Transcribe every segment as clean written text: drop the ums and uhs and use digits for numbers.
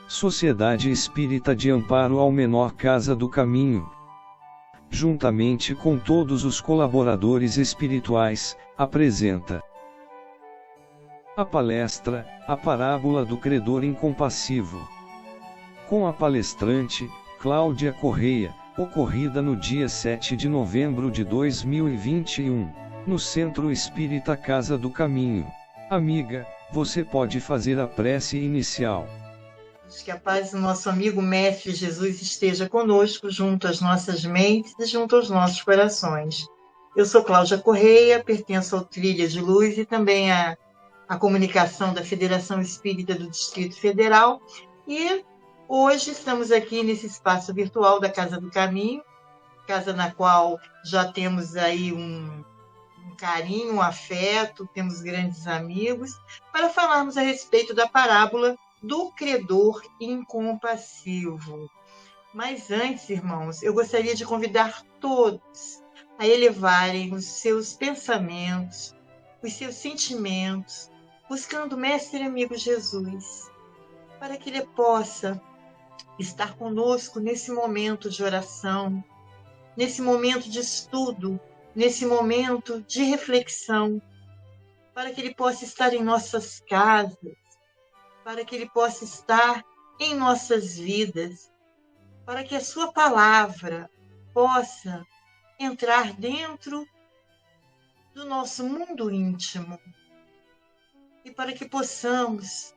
Sociedade Espírita de Amparo ao Menor Casa do Caminho, juntamente com todos os colaboradores espirituais, apresenta a palestra, A Parábola do Credor Incompassivo, com a palestrante, Cláudia Correia, ocorrida no dia 7 de novembro de 2021, no Centro Espírita Casa do Caminho. Amiga, você pode fazer a prece inicial. Que a paz do nosso amigo Mestre Jesus esteja conosco, junto às nossas mentes e junto aos nossos corações. Eu sou Cláudia Correia, pertenço ao Trilha de Luz e também à comunicação da Federação Espírita do Distrito Federal. E hoje estamos aqui nesse espaço virtual da Casa do Caminho, casa na qual já temos aí um carinho, um afeto, temos grandes amigos, para falarmos a respeito da parábola do credor incompassivo. Mas antes, irmãos, eu gostaria de convidar todos a elevarem os seus pensamentos, os seus sentimentos, buscando o Mestre Amigo Jesus, para que Ele possa estar conosco nesse momento de oração, nesse momento de estudo, nesse momento de reflexão, para que Ele possa estar em nossas casas, para que Ele possa estar em nossas vidas, para que a sua palavra possa entrar dentro do nosso mundo íntimo e para que possamos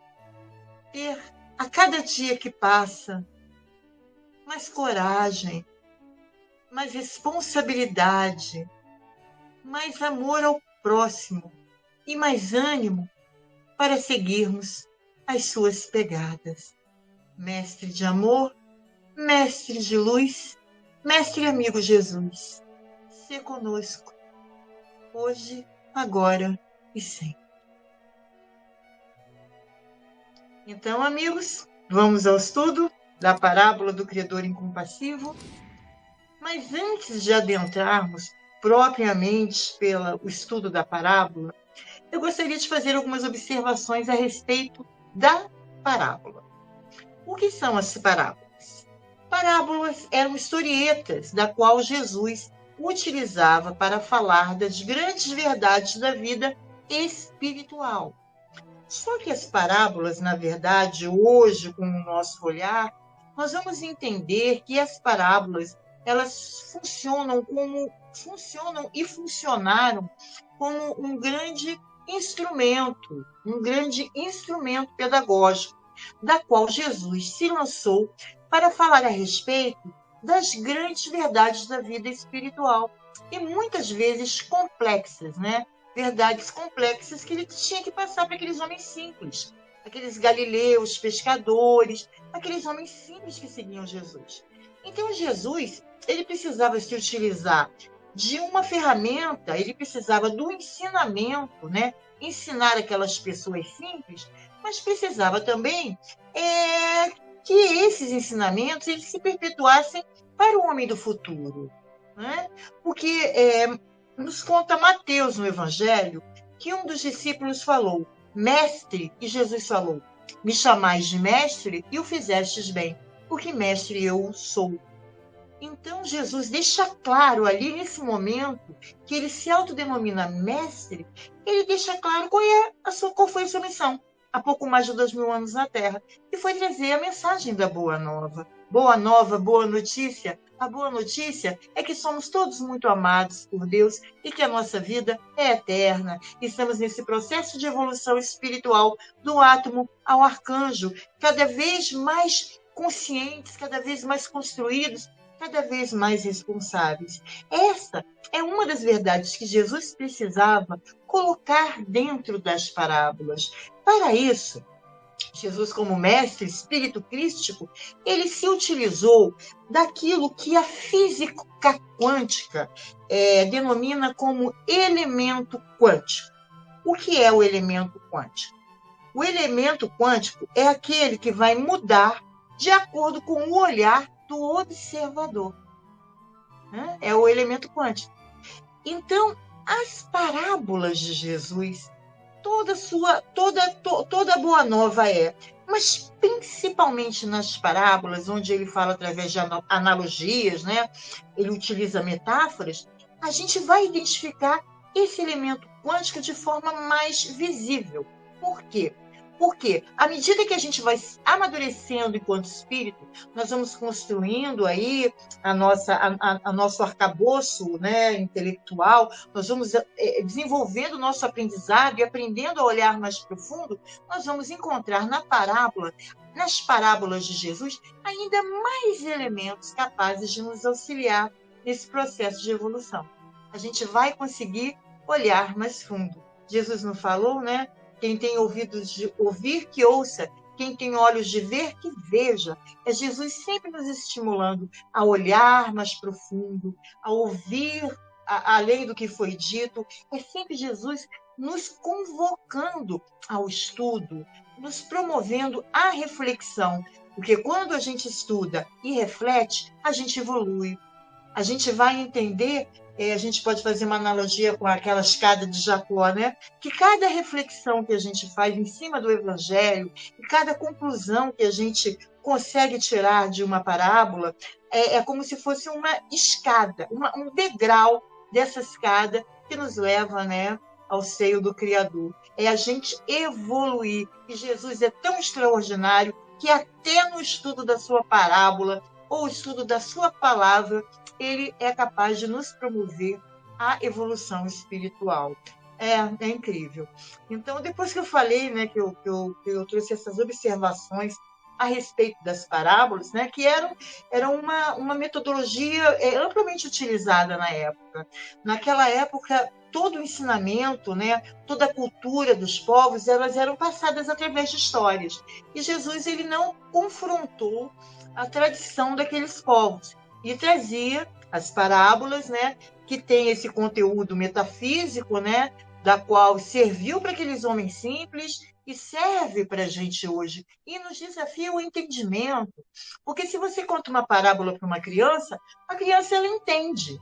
ter, a cada dia que passa, mais coragem, mais responsabilidade, mais amor ao próximo e mais ânimo para seguirmos as suas pegadas. Mestre de amor, mestre de luz, mestre amigo Jesus, se conosco, hoje, agora e sempre. Então, amigos, vamos ao estudo da parábola do credor incompassivo. Mas antes de adentrarmos propriamente pelo estudo da parábola, eu gostaria de fazer algumas observações a respeito da parábola. O que são as parábolas? Parábolas eram historietas da qual Jesus utilizava para falar das grandes verdades da vida espiritual. Só que as parábolas, na verdade, hoje, com o nosso olhar, nós vamos entender que as parábolas, elas funcionam e funcionaram como um grande instrumento pedagógico, da qual Jesus se lançou para falar a respeito das grandes verdades da vida espiritual, e muitas vezes complexas, né? Verdades complexas que ele tinha que passar para aqueles homens simples, aqueles galileus, pescadores, aqueles homens simples que seguiam Jesus. Então, Jesus, ele precisava se utilizar de uma ferramenta, ele precisava do ensinamento, né? Ensinar aquelas pessoas simples, mas precisava também que esses ensinamentos eles se perpetuassem para o homem do futuro, né? Porque nos conta Mateus no Evangelho que um dos discípulos falou, mestre, e Jesus falou, me chamais de mestre e o fizestes bem, porque mestre eu sou. Então, Jesus deixa claro ali, nesse momento, que ele se autodenomina mestre, ele deixa claro qual foi a sua missão, há pouco mais de 2000 anos na Terra, e foi trazer a mensagem da Boa Nova. Boa Nova, boa notícia. A boa notícia é que somos todos muito amados por Deus e que a nossa vida é eterna. Estamos nesse processo de evolução espiritual, do átomo ao arcanjo, cada vez mais conscientes, cada vez mais construídos, cada vez mais responsáveis. Essa é uma das verdades que Jesus precisava colocar dentro das parábolas. Para isso, Jesus, como mestre, espírito crístico, ele se utilizou daquilo que a física quântica denomina como elemento quântico. O que é o elemento quântico? O elemento quântico é aquele que vai mudar de acordo com o olhar do observador. É o elemento quântico. Então, as parábolas de Jesus, toda a boa nova mas principalmente nas parábolas, onde ele fala através de analogias, né? Ele utiliza metáforas, a gente vai identificar esse elemento quântico de forma mais visível. Por quê? Porque à medida que a gente vai amadurecendo enquanto espírito, nós vamos construindo aí a nosso arcabouço, né, intelectual, nós vamos desenvolvendo o nosso aprendizado e aprendendo a olhar mais profundo, nós vamos encontrar nas parábolas de Jesus, ainda mais elementos capazes de nos auxiliar nesse processo de evolução. A gente vai conseguir olhar mais fundo. Jesus não falou, né? Quem tem ouvidos de ouvir, que ouça. Quem tem olhos de ver, que veja. É Jesus sempre nos estimulando a olhar mais profundo, a ouvir além do que foi dito. É sempre Jesus nos convocando ao estudo, nos promovendo a reflexão. Porque quando a gente estuda e reflete, a gente evolui. A gente vai entender, a gente pode fazer uma analogia com aquela escada de Jacó, né? Que cada reflexão que a gente faz em cima do Evangelho e cada conclusão que a gente consegue tirar de uma parábola é como se fosse uma escada, um degrau dessa escada que nos leva, né, ao seio do Criador. É a gente evoluir. E Jesus é tão extraordinário que até no estudo da sua parábola ou estudo da sua palavra, ele é capaz de nos promover a evolução espiritual. É incrível. Então, depois que eu falei, né, que eu trouxe essas observações a respeito das parábolas, né, que eram uma metodologia amplamente utilizada na época. Naquela época, todo o ensinamento, né, toda a cultura dos povos, elas eram passadas através de histórias. E Jesus ele não confrontou a tradição daqueles povos e trazia as parábolas, né, que tem esse conteúdo metafísico, né, da qual serviu para aqueles homens simples e serve para a gente hoje. E nos desafia o entendimento. Porque se você conta uma parábola para uma criança, a criança ela entende.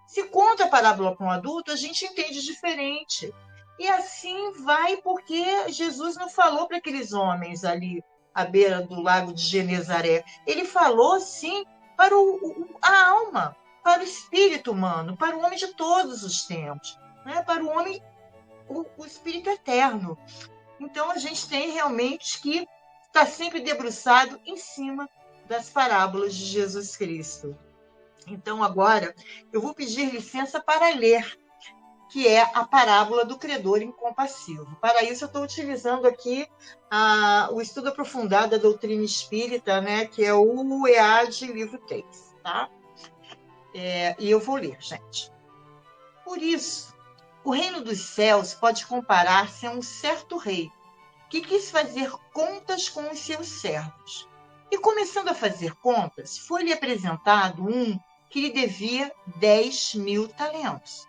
Se conta a parábola para um adulto, a gente entende diferente. E assim vai, porque Jesus não falou para aqueles homens ali à beira do lago de Genezaré. Ele falou, sim, para a alma, para o espírito humano, para o homem de todos os tempos, né? Para o homem, o espírito eterno. Então, a gente tem realmente que estar sempre debruçado em cima das parábolas de Jesus Cristo. Então, agora, eu vou pedir licença para ler, que é a parábola do credor incompassivo. Para isso, eu estou utilizando aqui o estudo aprofundado da doutrina espírita, né, que é o EAD, livro 3. Tá? E eu vou ler, gente. Por isso, o reino dos céus pode comparar-se a um certo rei que quis fazer contas com os seus servos. E, começando a fazer contas, foi-lhe apresentado um que lhe devia 10.000 talentos.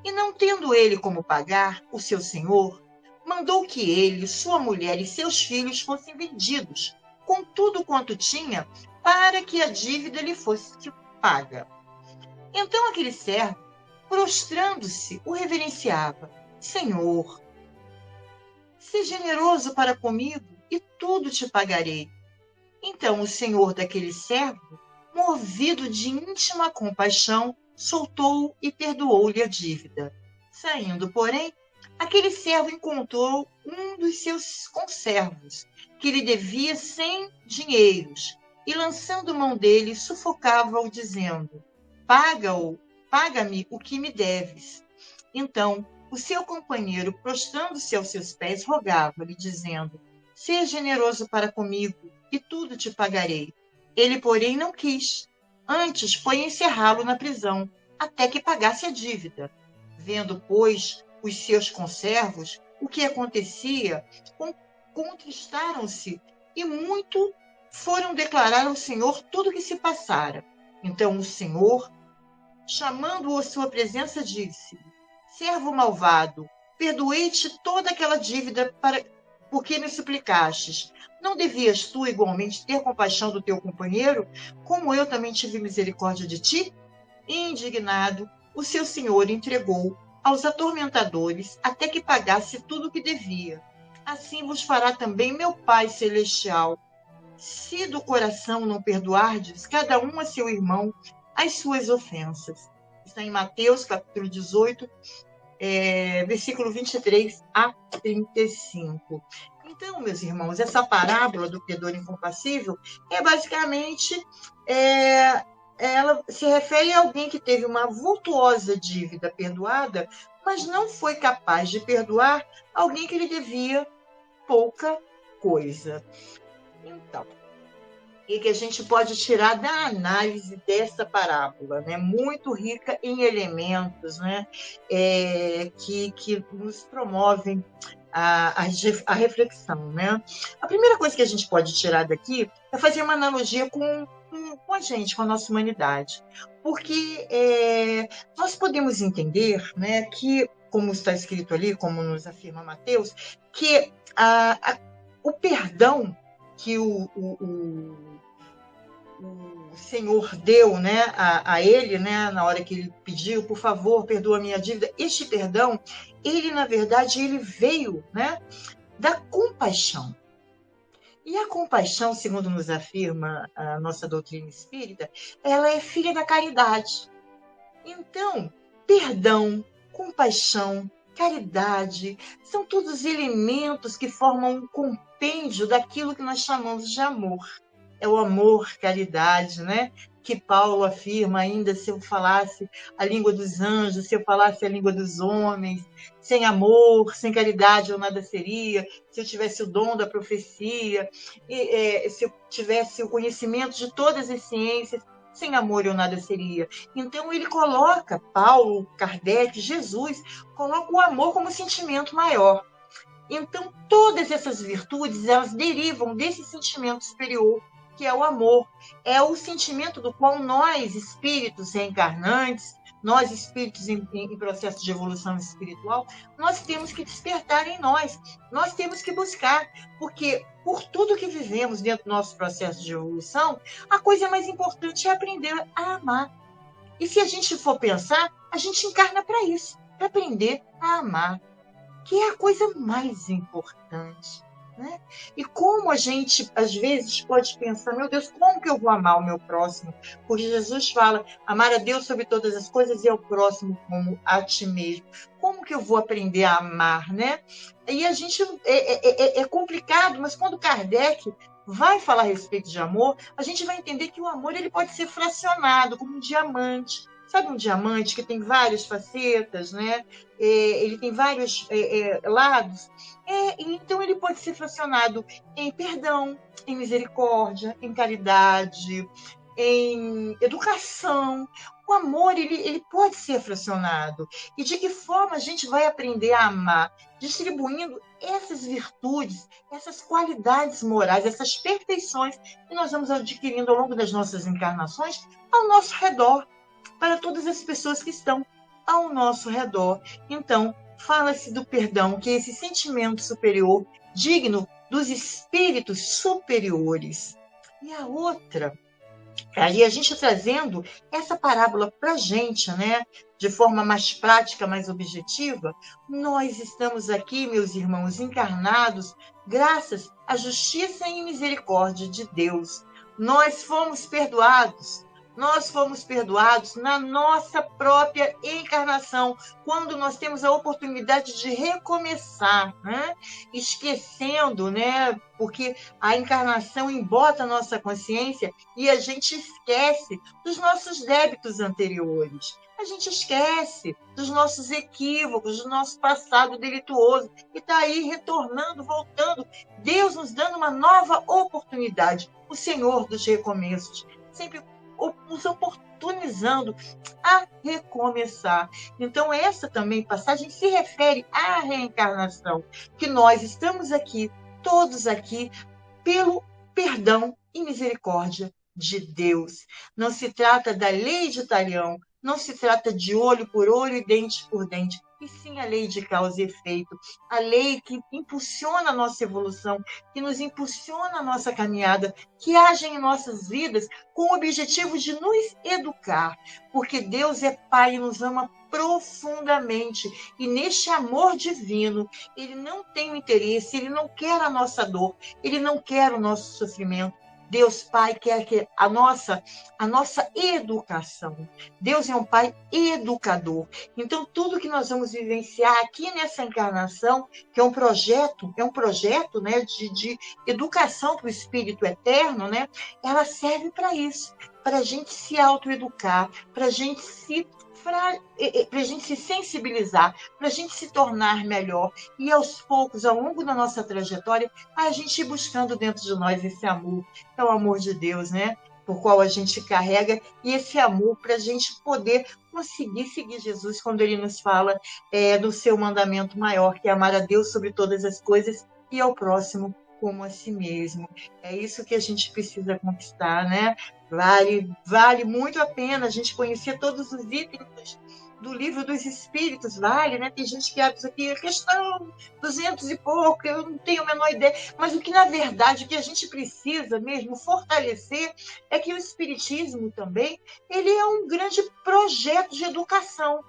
E não tendo ele como pagar, o seu senhor mandou que ele, sua mulher e seus filhos fossem vendidos, com tudo quanto tinha, para que a dívida lhe fosse paga. Então aquele servo, prostrando-se, o reverenciava. Senhor, seja generoso para comigo e tudo te pagarei. Então o senhor daquele servo, movido de íntima compaixão, soltou-o e perdoou-lhe a dívida. Saindo, porém, aquele servo encontrou um dos seus conservos, que lhe devia 100 dinheiros, e lançando mão dele, sufocava-o, dizendo: paga-me o que me deves. Então, o seu companheiro, prostrando-se aos seus pés, rogava-lhe, dizendo: seja generoso para comigo, e tudo te pagarei. Ele, porém, não quis. Antes foi encerrá-lo na prisão, até que pagasse a dívida. Vendo, pois, os seus conservos o que acontecia, contristaram-se e muito foram declarar ao Senhor tudo o que se passara. Então o Senhor, chamando-o à sua presença, disse: servo malvado, perdoei-te toda aquela dívida porque me suplicastes. Não devias tu igualmente ter compaixão do teu companheiro, como eu também tive misericórdia de ti? Indignado, o seu senhor entregou aos atormentadores até que pagasse tudo o que devia. assim vos fará também meu Pai Celestial. Se do coração não perdoardes, cada um a seu irmão, as suas ofensas. Está em Mateus, capítulo 18, versículo 23 a 35. Então, meus irmãos, essa parábola do credor incompassível é basicamente, ela se refere a alguém que teve uma vultuosa dívida perdoada, mas não foi capaz de perdoar alguém que lhe devia pouca coisa. Então, e que a gente pode tirar da análise dessa parábola, né? Muito rica em elementos, né? Que nos promovem a reflexão, né? A primeira coisa que a gente pode tirar daqui é fazer uma analogia com a gente, com a nossa humanidade. Porque nós podemos entender, né, que, como está escrito ali, como nos afirma Mateus, que o perdão que o Senhor deu, né, a ele, né, na hora que ele pediu, por favor, perdoa a minha dívida. Este perdão, ele, na verdade, ele veio, né, da compaixão. E a compaixão, segundo nos afirma a nossa doutrina espírita, ela é filha da caridade. Então, perdão, compaixão, caridade, são todos elementos que formam um compêndio daquilo que nós chamamos de amor. É o amor, caridade, né? Que Paulo afirma ainda, se eu falasse a língua dos anjos, se eu falasse a língua dos homens, sem amor, sem caridade eu nada seria, se eu tivesse o dom da profecia, se eu tivesse o conhecimento de todas as ciências, sem amor eu nada seria. Então ele coloca, Paulo, Kardec, Jesus, coloca o amor como sentimento maior. Então todas essas virtudes, elas derivam desse sentimento superior, que é o amor. É o sentimento do qual nós, espíritos reencarnantes, nós, espíritos em processo de evolução espiritual, nós temos que despertar em nós. Nós temos que buscar, porque por tudo que vivemos dentro do nosso processo de evolução, a coisa mais importante é aprender a amar. E se a gente for pensar, a gente encarna para isso, para aprender a amar, que é a coisa mais importante. Né? E como a gente, às vezes, pode pensar, meu Deus, como que eu vou amar o meu próximo? Porque Jesus fala, amar a Deus sobre todas as coisas e ao próximo como a ti mesmo. Como que eu vou aprender a amar, né? E a gente, é complicado, mas quando Kardec vai falar a respeito de amor, a gente vai entender que o amor ele pode ser fracionado, como um diamante. Sabe um diamante que tem várias facetas, né? Ele tem vários lados. Então, ele pode ser fracionado em perdão, em misericórdia, em caridade, em educação. O amor, ele pode ser fracionado. E de que forma a gente vai aprender a amar? Distribuindo essas virtudes, essas qualidades morais, essas perfeições que nós vamos adquirindo ao longo das nossas encarnações ao nosso redor, para todas as pessoas que estão ao nosso redor. Então, fala-se do perdão, que é esse sentimento superior, digno dos espíritos superiores. E a outra, aí a gente trazendo essa parábola para a gente, né, de forma mais prática, mais objetiva, nós estamos aqui, meus irmãos, encarnados, graças à justiça e misericórdia de Deus. Nós fomos perdoados. Nós fomos perdoados na nossa própria encarnação, quando nós temos a oportunidade de recomeçar, né? Esquecendo, né? Porque a encarnação embota a nossa consciência e a gente esquece dos nossos débitos anteriores. A gente esquece dos nossos equívocos, do nosso passado delituoso. E está aí retornando, voltando. Deus nos dando uma nova oportunidade. O Senhor dos recomeços. Sempre nos oportunizando a recomeçar. Então, essa também passagem se refere à reencarnação, que nós estamos aqui, todos aqui, pelo perdão e misericórdia de Deus. Não se trata da lei de Talião, não se trata de olho por olho e dente por dente, e sim a lei de causa e efeito, a lei que impulsiona a nossa evolução, que nos impulsiona a nossa caminhada, que age em nossas vidas com o objetivo de nos educar, porque Deus é Pai e nos ama profundamente. E neste amor divino, ele não tem o interesse, ele não quer a nossa dor, ele não quer o nosso sofrimento. Deus Pai quer que a nossa educação. Deus é um Pai educador. Então, tudo que nós vamos vivenciar aqui nessa encarnação, que é um projeto, né, de educação para o Espírito Eterno, né, ela serve para isso, para a gente se autoeducar, para a gente se sensibilizar, para a gente se tornar melhor e, aos poucos, ao longo da nossa trajetória, a gente ir buscando dentro de nós esse amor, que é o amor de Deus, né? Por qual a gente carrega, e esse amor para a gente poder conseguir seguir Jesus quando ele nos fala do seu mandamento maior, que é amar a Deus sobre todas as coisas e ao próximo como a si mesmo. É isso que a gente precisa conquistar, né? Vale muito a pena a gente conhecer todos os itens do livro dos Espíritos, vale, né? Tem gente que abre isso aqui, questão 200 e pouco, eu não tenho a menor ideia, mas o que, na verdade, o que a gente precisa mesmo fortalecer é que o Espiritismo também, ele é um grande projeto de educação.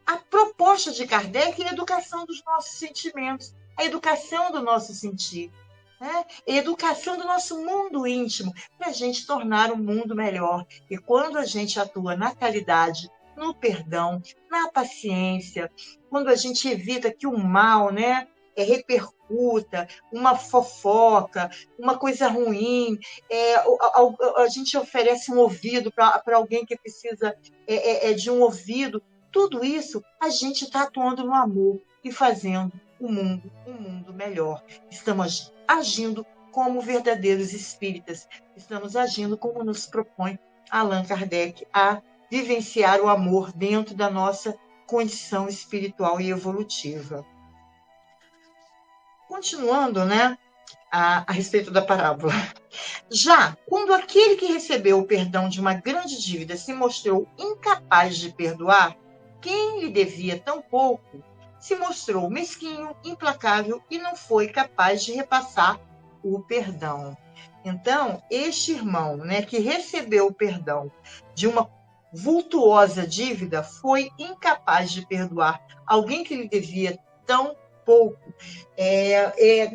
A proposta de Kardec é a educação dos nossos sentimentos, a educação do nosso sentir, né? A educação do nosso mundo íntimo, para a gente tornar o mundo melhor. E quando a gente atua na caridade, no perdão, na paciência, quando a gente evita que o mal, né, repercuta, uma fofoca, uma coisa ruim, a gente oferece um ouvido para alguém que precisa de um ouvido, tudo isso a gente está atuando no amor e fazendo o mundo um mundo melhor. Estamos agindo como verdadeiros espíritas, estamos agindo como nos propõe Allan Kardec a vivenciar o amor dentro da nossa condição espiritual e evolutiva. Continuando, né, a respeito da parábola. Já quando aquele que recebeu o perdão de uma grande dívida se mostrou incapaz de perdoar quem lhe devia tão pouco, se mostrou mesquinho, implacável e não foi capaz de repassar o perdão. Então, este irmão, né, que recebeu o perdão de uma vultuosa dívida, foi incapaz de perdoar alguém que lhe devia tão pouco.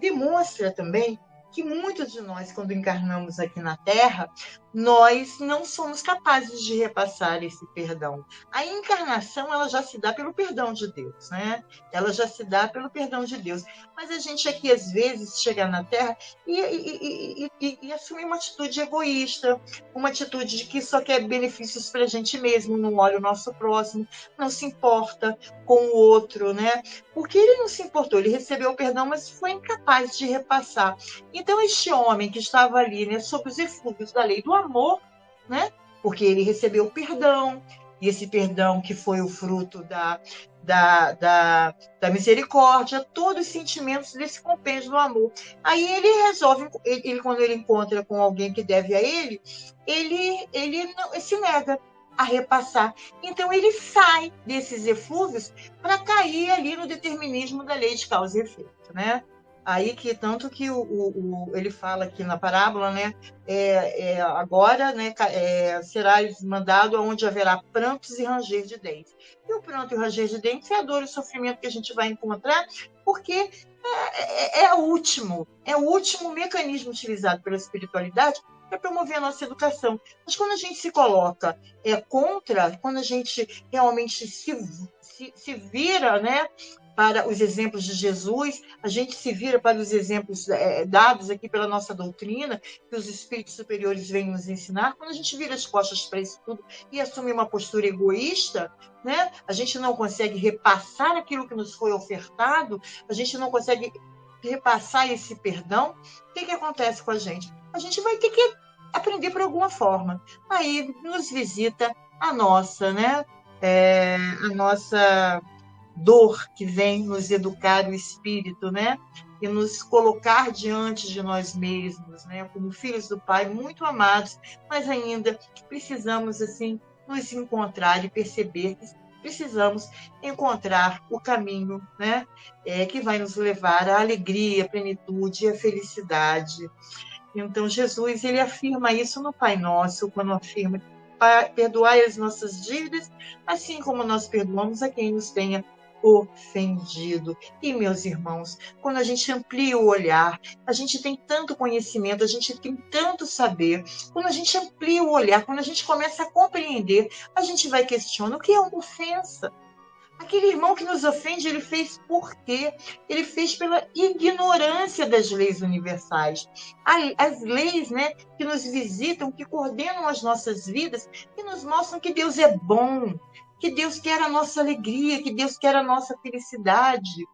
Demonstra também que muitos de nós, quando encarnamos aqui na Terra, nós não somos capazes de repassar esse perdão. A encarnação, ela já se dá pelo perdão de Deus, né? Ela já se dá pelo perdão de Deus. Mas a gente aqui, às vezes, chega na Terra e assume uma atitude egoísta, uma atitude de que só quer benefícios para a gente mesmo, não olha o nosso próximo, não se importa com o outro, né? Porque ele não se importou, ele recebeu o perdão, mas foi incapaz de repassar. Então, este homem que estava ali, né, sob os eflúvios da lei do amor, né, porque ele recebeu o perdão, e esse perdão que foi o fruto da misericórdia, todos os sentimentos desse compêndio do amor. Aí ele resolve, quando ele encontra com alguém que deve a ele se nega a repassar. Então, ele sai desses eflúvios para cair ali no determinismo da lei de causa e efeito, né? Aí que tanto que ele fala aqui na parábola, né? Agora, né, serás mandado aonde haverá prantos e ranger de dentes. E o pranto e o ranger de dentes é a dor e o sofrimento que a gente vai encontrar, porque é o último mecanismo utilizado pela espiritualidade para promover a nossa educação. Mas quando a gente se coloca contra, quando a gente realmente se vira, né, para os exemplos de Jesus, a gente se vira para os exemplos dados aqui pela nossa doutrina, que os espíritos superiores vêm nos ensinar, quando a gente vira as costas para isso tudo e assume uma postura egoísta, né, a gente não consegue repassar aquilo que nos foi ofertado, a gente não consegue repassar esse perdão, o que acontece com a gente? A gente vai ter que aprender por alguma forma. Aí nos visita a nossa, né, a nossa dor que vem nos educar o espírito, né? E nos colocar diante de nós mesmos, né? Como filhos do Pai, muito amados, mas ainda precisamos, assim, nos encontrar e perceber que precisamos encontrar o caminho, né? Que vai nos levar à alegria, à plenitude e à felicidade. Então, Jesus, ele afirma isso no Pai Nosso, quando afirma perdoai as nossas dívidas, assim como nós perdoamos a quem nos tenha ofendido. E, meus irmãos, quando a gente amplia o olhar, a gente tem tanto conhecimento, a gente tem tanto saber. Quando a gente amplia o olhar, quando a gente começa a compreender, a gente vai questionar o que é uma ofensa. Aquele irmão que nos ofende, ele fez por quê? Ele fez pela ignorância das leis universais. As leis, né, que nos visitam, que coordenam as nossas vidas, que nos mostram que Deus é bom, que Deus quer a nossa alegria, que Deus quer a nossa felicidade.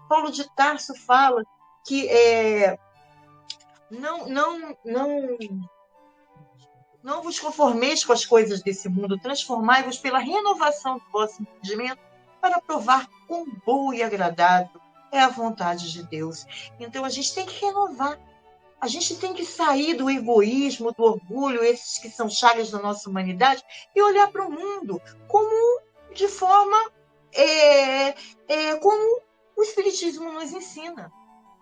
Paulo de Tarso fala que não vos conformeis com as coisas desse mundo, transformai-vos pela renovação do vosso entendimento, para provar quão boa e agradável é a vontade de Deus. Então a gente tem que renovar. A gente tem que sair do egoísmo, do orgulho, esses que são chagas da nossa humanidade, e olhar para o mundo como de forma como o Espiritismo nos ensina.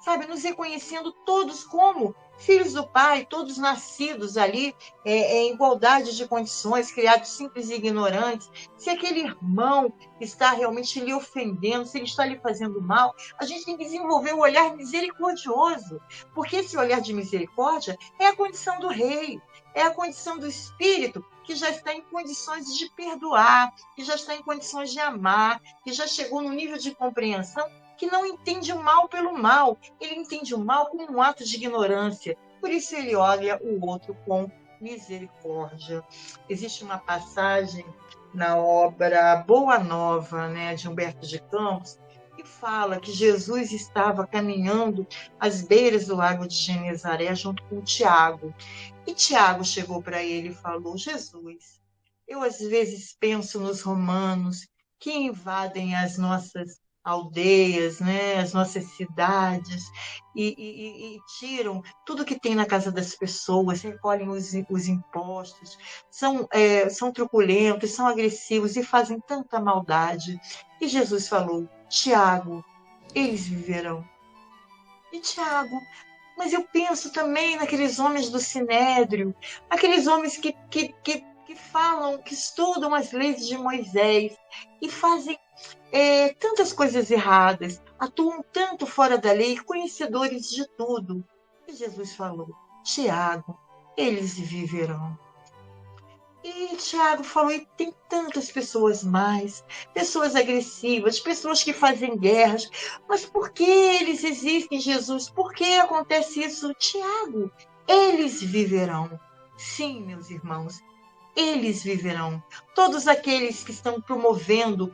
Sabe, nos reconhecendo todos como filhos do Pai, todos nascidos ali em igualdade de condições, criados simples e ignorantes. Se aquele irmão está realmente lhe ofendendo, se ele está lhe fazendo mal, a gente tem que desenvolver um olhar misericordioso, porque esse olhar de misericórdia é a condição do rei, é a condição do espírito que já está em condições de perdoar, que já está em condições de amar, que já chegou no nível de compreensão que não entende o mal pelo mal, ele entende o mal como um ato de ignorância. Por isso ele olha o outro com misericórdia. Existe uma passagem na obra Boa Nova, né, de Humberto de Campos, que fala que Jesus estava caminhando às beiras do lago de Genezaré junto com Tiago. E Tiago chegou para ele e falou: Jesus, eu às vezes penso nos romanos que invadem as nossas aldeias, né, as nossas cidades, e tiram tudo que tem na casa das pessoas, recolhem os impostos, são truculentos, são agressivos e fazem tanta maldade. E Jesus falou: Tiago, eles viverão. E Tiago, mas eu penso também naqueles homens do Sinédrio, aqueles homens que falam, que estudam as leis de Moisés e fazem tantas coisas erradas, atuam tanto fora da lei, conhecedores de tudo. E Jesus falou: Tiago, eles viverão. E Tiago falou: e tem tantas pessoas mais, pessoas agressivas, pessoas que fazem guerras, mas por que eles existem, Jesus? Por que acontece isso? Tiago, eles viverão. Sim, meus irmãos, eles viverão. Todos aqueles que estão promovendo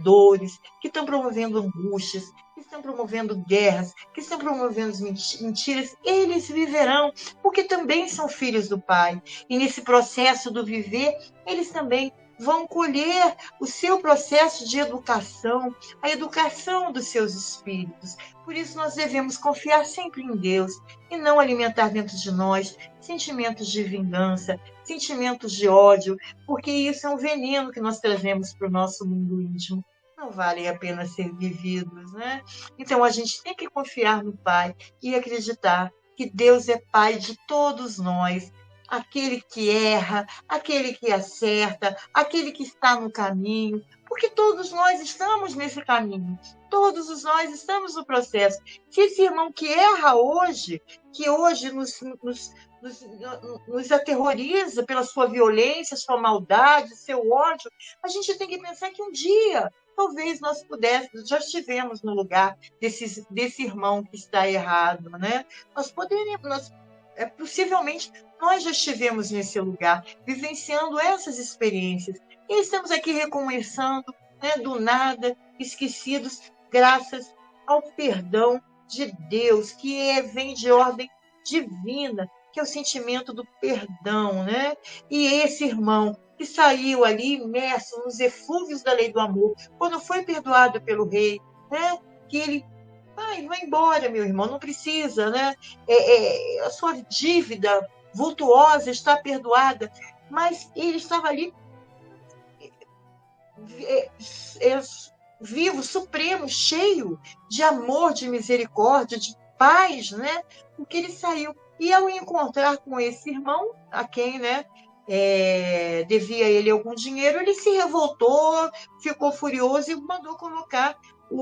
dores, que estão promovendo angústias, que estão promovendo guerras, que estão promovendo mentiras, eles viverão, porque também são filhos do Pai. E nesse processo do viver, eles também vão colher o seu processo de educação, a educação dos seus espíritos. Por isso nós devemos confiar sempre em Deus e não alimentar dentro de nós sentimentos de vingança, sentimentos de ódio, porque isso é um veneno que nós trazemos para o nosso mundo íntimo. Não valem a pena ser vividos, né? Então a gente tem que confiar no Pai e acreditar que Deus é Pai de todos nós, aquele que erra, aquele que acerta, aquele que está no caminho, porque todos nós estamos nesse caminho, todos nós estamos no processo. Se esse irmão que erra hoje, que hoje nos aterroriza pela sua violência, sua maldade, seu ódio, a gente tem que pensar que um dia talvez nós pudéssemos, já estivemos no lugar desse irmão que está errado, né? Possivelmente nós já estivemos nesse lugar, vivenciando essas experiências. E estamos aqui recomeçando, né, do nada, esquecidos, graças ao perdão de Deus, que vem de ordem divina, que é o sentimento do perdão, né? E esse irmão que saiu ali imerso nos eflúvios da lei do amor, quando foi perdoado pelo rei, né? Que ele vai embora, meu irmão, não precisa, né? A sua dívida vultuosa está perdoada, mas ele estava ali vivo, supremo, cheio de amor, de misericórdia, de paz, né? Porque ele saiu. E ao encontrar com esse irmão, a quem, né, devia a ele algum dinheiro, ele se revoltou, ficou furioso e mandou colocar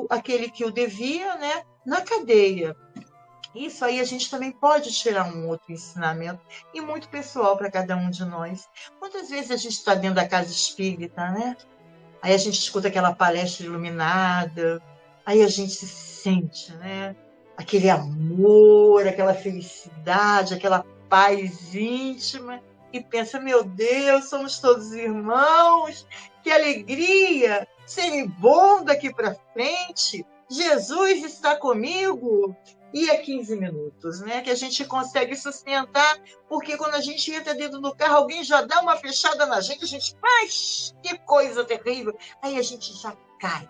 aquele que o devia, né, na cadeia. Isso aí a gente também pode tirar um outro ensinamento, e muito pessoal para cada um de nós. Quantas vezes a gente está dentro da casa espírita, né? Aí a gente escuta aquela palestra iluminada, aí a gente se sente, né? Aquele amor, aquela felicidade, aquela paz íntima, e pensa, meu Deus, somos todos irmãos, que alegria, serem bom daqui para frente, Jesus está comigo. E é 15 minutos, né? Que a gente consegue sustentar, porque quando a gente entra dentro do carro, alguém já dá uma fechada na gente, a gente, mas que coisa terrível. Aí a gente já cai.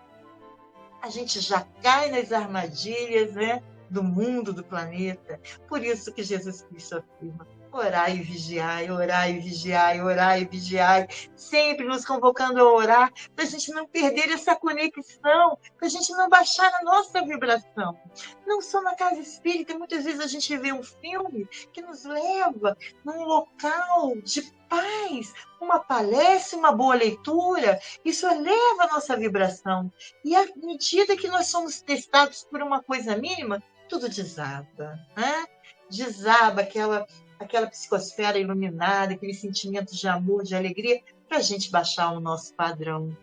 A gente já cai nas armadilhas, né, do mundo, do planeta. Por isso que Jesus Cristo afirma: orai e vigiai, orai e vigiai, orai e vigiai, sempre nos convocando a orar, para a gente não perder essa conexão, para a gente não baixar a nossa vibração. Não só na casa espírita, muitas vezes a gente vê um filme que nos leva num local de paz, uma palestra, uma boa leitura, isso eleva a nossa vibração. E à medida que nós somos testados por uma coisa mínima, tudo desaba, né? Desaba aquela psicosfera iluminada, aquele sentimento de amor, de alegria, para a gente baixar o nosso padrão.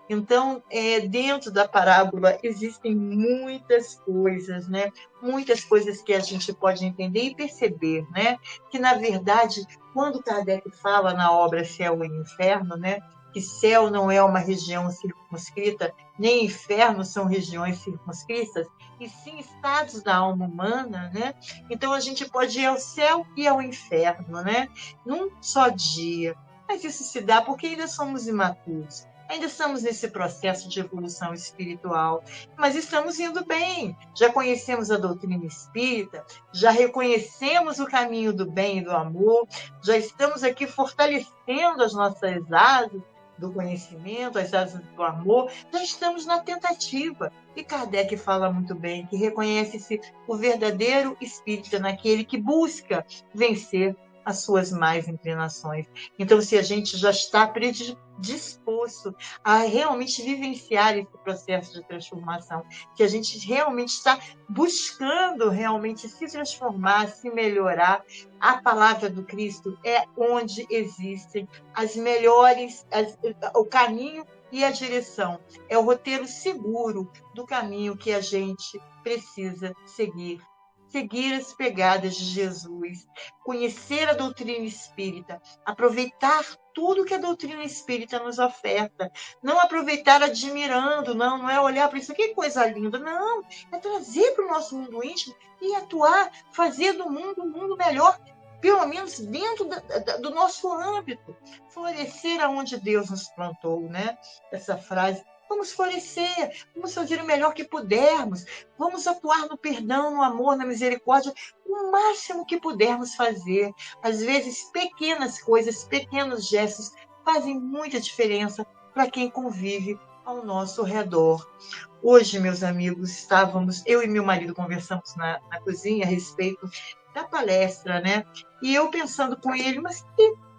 Então, dentro da parábola existem muitas coisas, né? Muitas coisas que a gente pode entender e perceber, né? Que, na verdade, quando Kardec fala na obra Céu e Inferno, né? Que céu não é uma região circunscrita, nem inferno são regiões circunscritas, e sim estados da alma humana, né? Então a gente pode ir ao céu e ao inferno, né? Num só dia. Mas isso se dá porque ainda somos imaturos. Ainda estamos nesse processo de evolução espiritual, mas estamos indo bem. Já conhecemos a doutrina espírita, já reconhecemos o caminho do bem e do amor, já estamos aqui fortalecendo as nossas asas do conhecimento, as asas do amor, já estamos na tentativa. E Kardec fala muito bem que reconhece-se o verdadeiro espírita naquele que busca vencer as suas más inclinações. Então, se a gente já está predisposto a realmente vivenciar esse processo de transformação, que a gente realmente está buscando realmente se transformar, se melhorar, a palavra do Cristo é onde existem as melhores, o caminho e a direção. É o roteiro seguro do caminho que a gente precisa seguir. Seguir as pegadas de Jesus, conhecer a doutrina espírita, aproveitar tudo que a doutrina espírita nos oferta. Não aproveitar admirando, não é olhar para isso, que coisa linda, não. É trazer para o nosso mundo íntimo e atuar, fazer do mundo um mundo melhor, pelo menos dentro do nosso âmbito. Florescer aonde Deus nos plantou, né? Essa frase. Vamos florescer, vamos fazer o melhor que pudermos, vamos atuar no perdão, no amor, na misericórdia, o máximo que pudermos fazer. Às vezes, pequenas coisas, pequenos gestos fazem muita diferença para quem convive ao nosso redor. Hoje, meus amigos, eu e meu marido conversamos na cozinha a respeito da palestra, né? E eu pensando com ele, mas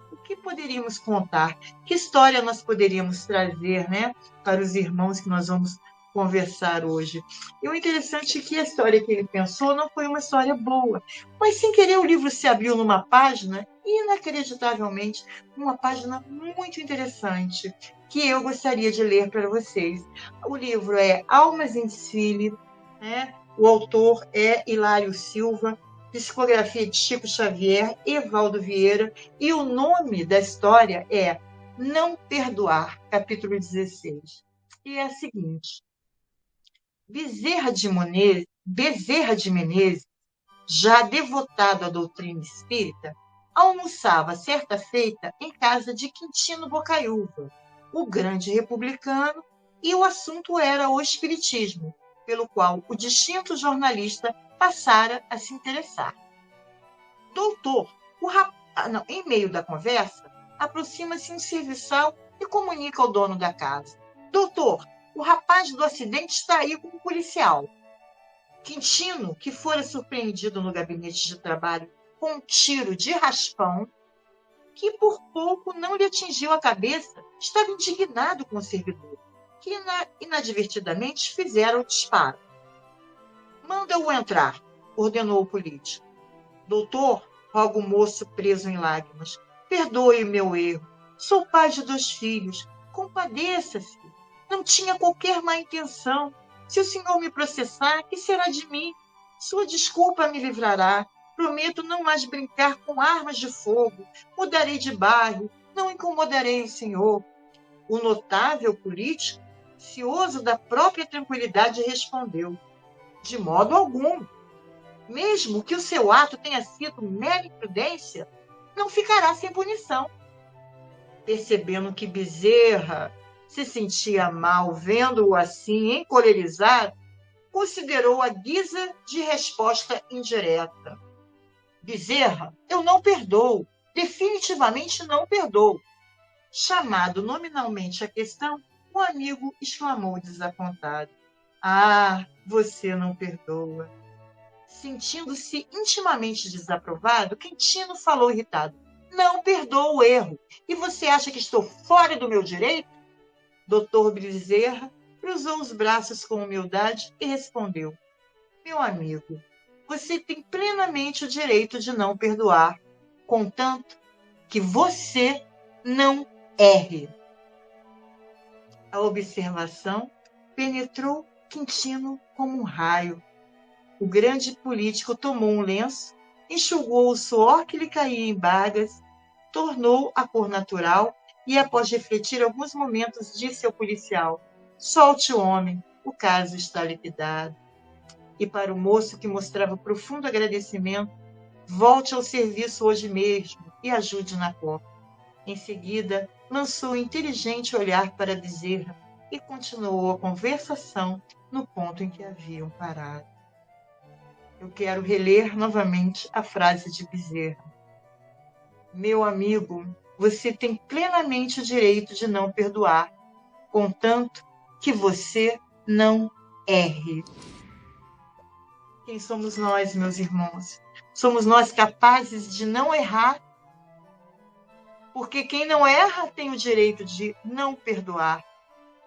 o que poderíamos contar? Que história nós poderíamos trazer, né, para os irmãos que nós vamos conversar hoje? E o interessante é que a história que ele pensou não foi uma história boa, mas sem querer o livro se abriu numa página, inacreditavelmente, uma página muito interessante, que eu gostaria de ler para vocês. O livro é Almas em Desfile, né? O autor é Hilário Silva, psicografia de Chico Xavier, Evaldo Vieira, e o nome da história é Não Perdoar, capítulo 16. E é a seguinte: Bezerra de Menezes, já devotado à doutrina espírita, almoçava certa feita em casa de Quintino Bocaiúva, o grande republicano, e o assunto era o espiritismo, pelo qual o distinto jornalista passara a se interessar. Doutor, em meio da conversa, aproxima-se um serviçal e comunica ao dono da casa. Doutor, o rapaz do acidente está aí com um policial. Quintino, que fora surpreendido no gabinete de trabalho com um tiro de raspão, que por pouco não lhe atingiu a cabeça, estava indignado com o servidor, que inadvertidamente fizera o disparo. Manda-o entrar, ordenou o político. Doutor, roga o moço preso em lágrimas, perdoe o meu erro. Sou pai de 2 filhos. Compadeça-se. Não tinha qualquer má intenção. Se o senhor me processar, que será de mim? Sua desculpa me livrará. Prometo não mais brincar com armas de fogo. Mudarei de bairro. Não incomodarei o senhor. O notável político, cioso da própria tranquilidade, respondeu: de modo algum. Mesmo que o seu ato tenha sido mera imprudência, não ficará sem punição. Percebendo que Bezerra se sentia mal vendo-o assim encolerizado, considerou a guisa de resposta indireta. Bezerra, eu não perdoo, definitivamente não perdoo. Chamado nominalmente à questão, o amigo exclamou desapontado: ah, você não perdoa. Sentindo-se intimamente desaprovado, Quintino falou irritado: não perdoo o erro. E você acha que estou fora do meu direito? Doutor Bezerra cruzou os braços com humildade e respondeu: meu amigo, você tem plenamente o direito de não perdoar, contanto que você não erre. A observação penetrou Quintino como um raio. O grande político tomou um lenço, enxugou o suor que lhe caía em bagas, tornou a cor natural e, após refletir alguns momentos, disse ao policial: solte o homem, o caso está liquidado. E para o moço, que mostrava profundo agradecimento: volte ao serviço hoje mesmo e ajude na copa. Em seguida, lançou um inteligente olhar para Bezerra e continuou a conversação no ponto em que haviam parado. Eu quero reler novamente a frase de Bezerra. Meu amigo, você tem plenamente o direito de não perdoar, contanto que você não erre. Quem somos nós, meus irmãos? Somos nós capazes de não errar? Porque quem não erra tem o direito de não perdoar.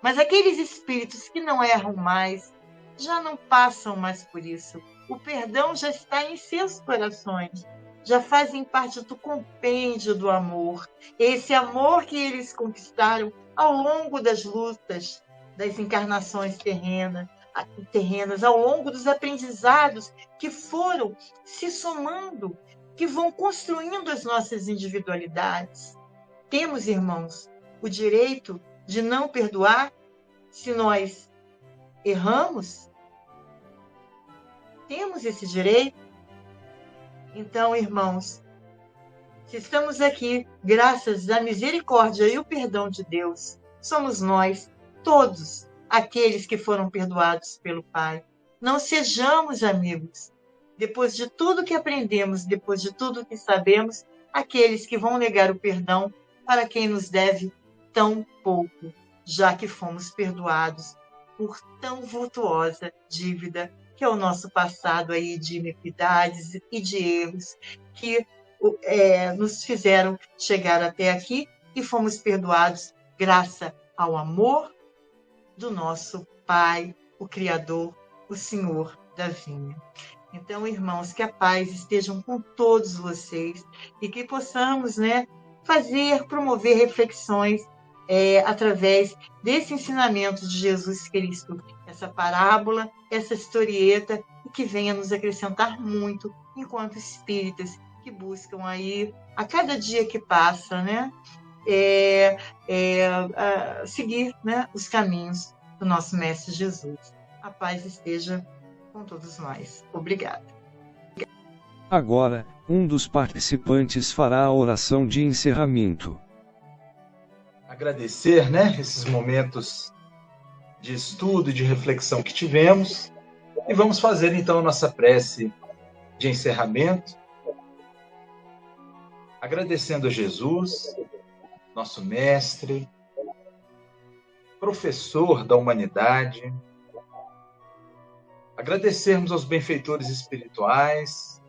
Mas aqueles espíritos que não erram mais, já não passam mais por isso. O perdão já está em seus corações, já fazem parte do compêndio do amor. Esse amor que eles conquistaram ao longo das lutas, das encarnações terrenas, ao longo dos aprendizados que foram se somando, que vão construindo as nossas individualidades. Temos, irmãos, o direito de não perdoar se nós erramos? Temos esse direito? Então, irmãos, se estamos aqui graças à misericórdia e o perdão de Deus, somos nós, todos, aqueles que foram perdoados pelo Pai. Não sejamos, amigos, depois de tudo que aprendemos, depois de tudo que sabemos, aqueles que vão negar o perdão para quem nos deve tão pouco, já que fomos perdoados por tão vultuosa dívida que é o nosso passado aí de iniquidades e de erros que nos fizeram chegar até aqui e fomos perdoados graças ao amor do nosso Pai, o Criador, o Senhor da vinha. Então, irmãos, que a paz estejam com todos vocês e que possamos, promover reflexões através desse ensinamento de Jesus Cristo, essa parábola, essa historieta, e que venha nos acrescentar muito enquanto espíritas que buscam aí, a cada dia que passa, seguir os caminhos do nosso Mestre Jesus. A paz esteja com todos nós. Obrigada. Agora, um dos participantes fará a oração de encerramento. Agradecer, esses momentos de estudo e de reflexão que tivemos, e vamos fazer então a nossa prece de encerramento, agradecendo a Jesus, nosso mestre, professor da humanidade, agradecermos aos benfeitores espirituais,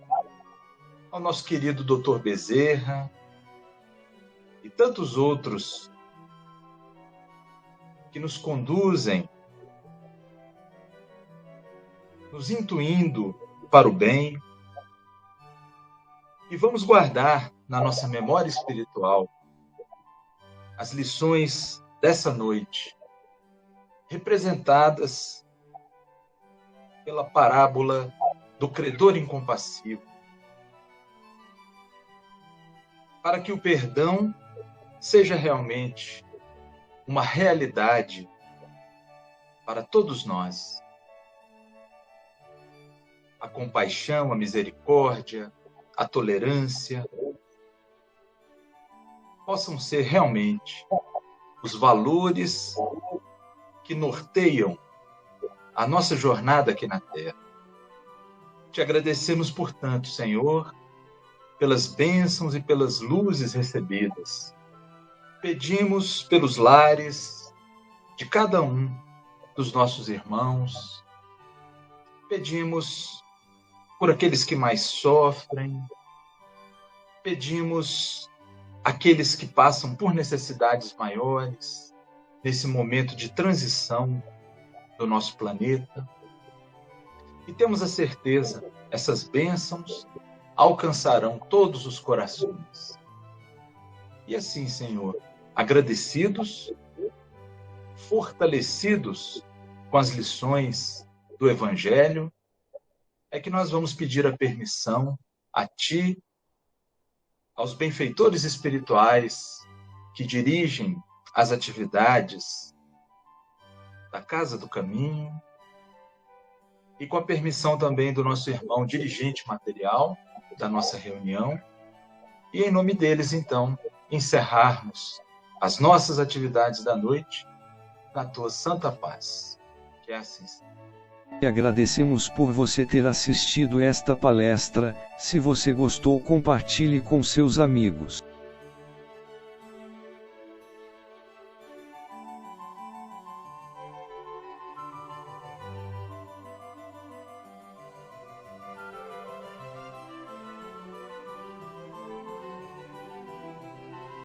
ao nosso querido Dr. Bezerra, e tantos outros que nos conduzem, nos intuindo para o bem, e vamos guardar na nossa memória espiritual as lições dessa noite, representadas pela parábola do credor incompassivo, para que o perdão seja realmente uma realidade para todos nós. A compaixão, a misericórdia, a tolerância possam ser realmente os valores que norteiam a nossa jornada aqui na Terra. Te agradecemos, portanto, Senhor, pelas bênçãos e pelas luzes recebidas. Pedimos pelos lares de cada um dos nossos irmãos. Pedimos por aqueles que mais sofrem. Pedimos aqueles que passam por necessidades maiores nesse momento de transição do nosso planeta. E temos a certeza, essas bênçãos alcançarão todos os corações. E assim, Senhor, agradecidos, fortalecidos com as lições do Evangelho, é que nós vamos pedir a permissão a Ti, aos benfeitores espirituais que dirigem as atividades da Casa do Caminho, e com a permissão também do nosso irmão dirigente material da nossa reunião, e em nome deles, então, encerrarmos as nossas atividades da noite na Tua santa paz. Que assim seja. E agradecemos por você ter assistido esta palestra. Se você gostou, compartilhe com seus amigos.